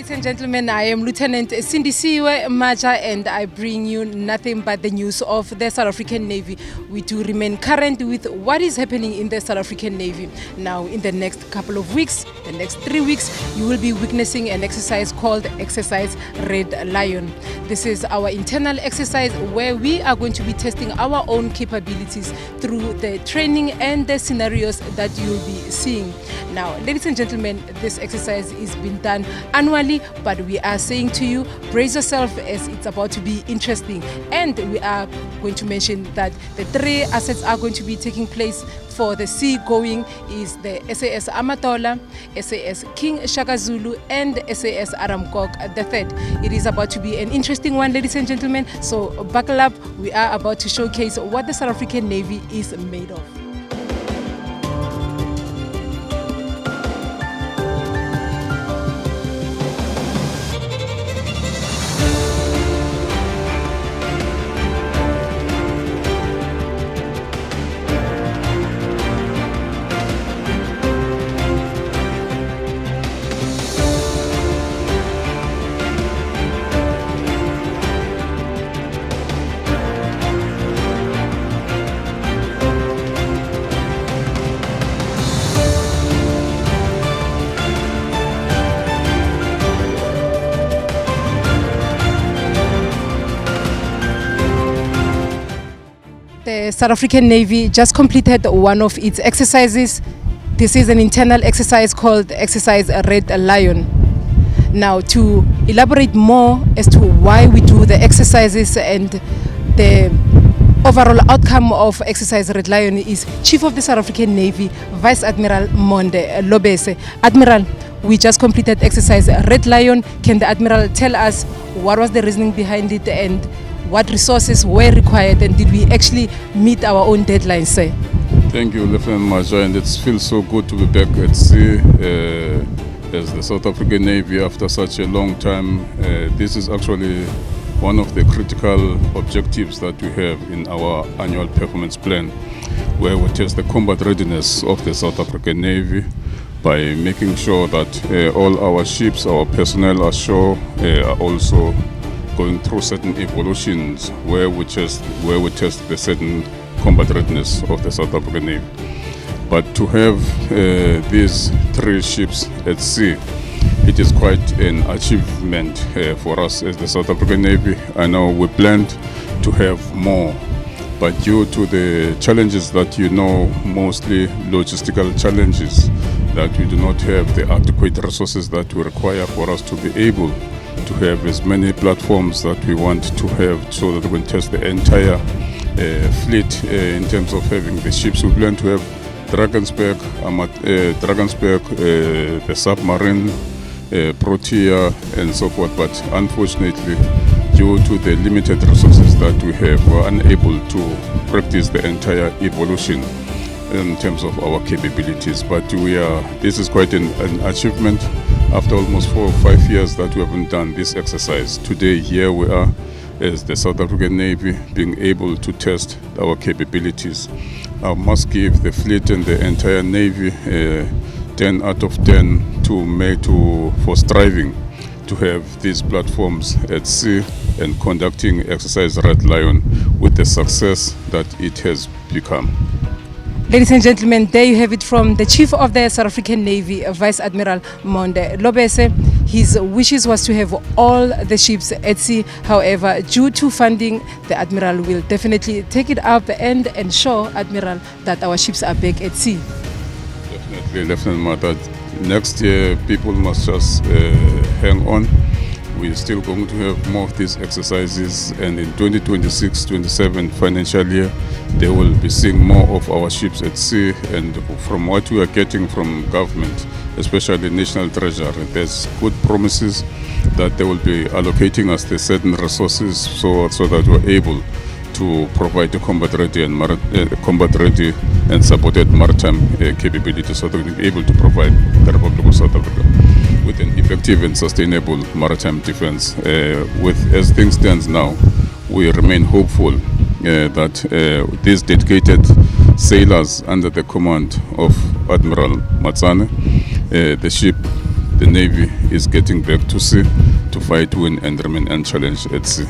Ladies and gentlemen, I am Lieutenant Sindisiwe Maja and I bring you nothing but the news of the South African Navy. We do remain current with what is happening in the South African Navy. Now, in the next couple of weeks, the next 3 weeks, you will be witnessing an exercise called Exercise Redlion. This is our internal exercise where we are going to be testing our own capabilities through the training and the scenarios that you will be seeing. Now, ladies and gentlemen, this exercise is being done annually, but we are saying to you, brace yourself as it's about to be interesting. And we are going to mention that the 3 assets are going to be taking place for the sea going is the SAS Amatola, SAS King Shaka Zulu, and SAS Aramkok III. It is about to be an interesting one, ladies and gentlemen, so buckle up. We are about to showcase what the South African Navy is made of. The South African Navy just completed one of its exercises. This is an internal exercise called Exercise Redlion. Now, to elaborate more as to why we do the exercises and the overall outcome of Exercise Redlion is Chief of the South African Navy, Vice Admiral Monde Lobese. Admiral, we just completed Exercise Redlion. Can the Admiral tell us what was the reasoning behind it and what resources were required, and did we actually meet our own deadlines, sir? Thank you, Lieutenant Maja, and it feels so good to be back at sea as the South African Navy after such a long time. This is actually one of the critical objectives that we have in our annual performance plan, where we test the combat readiness of the South African Navy by making sure that all our ships, our personnel ashore are also going through certain evolutions where we test the certain combat readiness of the South African Navy. But to have these 3 ships at sea, it is quite an achievement for us as the South African Navy. I know we planned to have more, but due to the challenges that you know, mostly logistical challenges, that we do not have the adequate resources that we require for us to be able to have as many platforms that we want to have, so that we can test the entire fleet in terms of having the ships. We plan to have Drakensberg, the submarine, Protea, and so forth. But unfortunately, due to the limited resources that we have, we are unable to practice the entire evolution in terms of our capabilities. But this is quite an achievement. After almost 4 or 5 years that we haven't done this exercise, today here we are as the South African Navy being able to test our capabilities. I must give the fleet and the entire Navy 10 out of 10 for striving to have these platforms at sea and conducting Exercise Redlion with the success that it has become. Ladies and gentlemen, there you have it from the Chief of the South African Navy, Vice Admiral Monde Lobese. His wishes was to have all the ships at sea. However, due to funding, the Admiral will definitely take it up and ensure, Admiral, that our ships are back at sea. Definitely, Lieutenant Mata. Next year, people must just hang on. We're still going to have more of these exercises, and in 2026-27 financial year, they will be seeing more of our ships at sea. And from what we are getting from government, especially National Treasury, there's good promises that they will be allocating us the certain resources so that we're able to provide the combat ready and supported maritime capability, so that we'll be able to provide the Republic of South Africa with an effective and sustainable maritime defense. As things stand now, we remain hopeful that these dedicated sailors under the command of Admiral Matsane, the ship the Navy is getting back to sea to fight, win, and remain unchallenged at sea.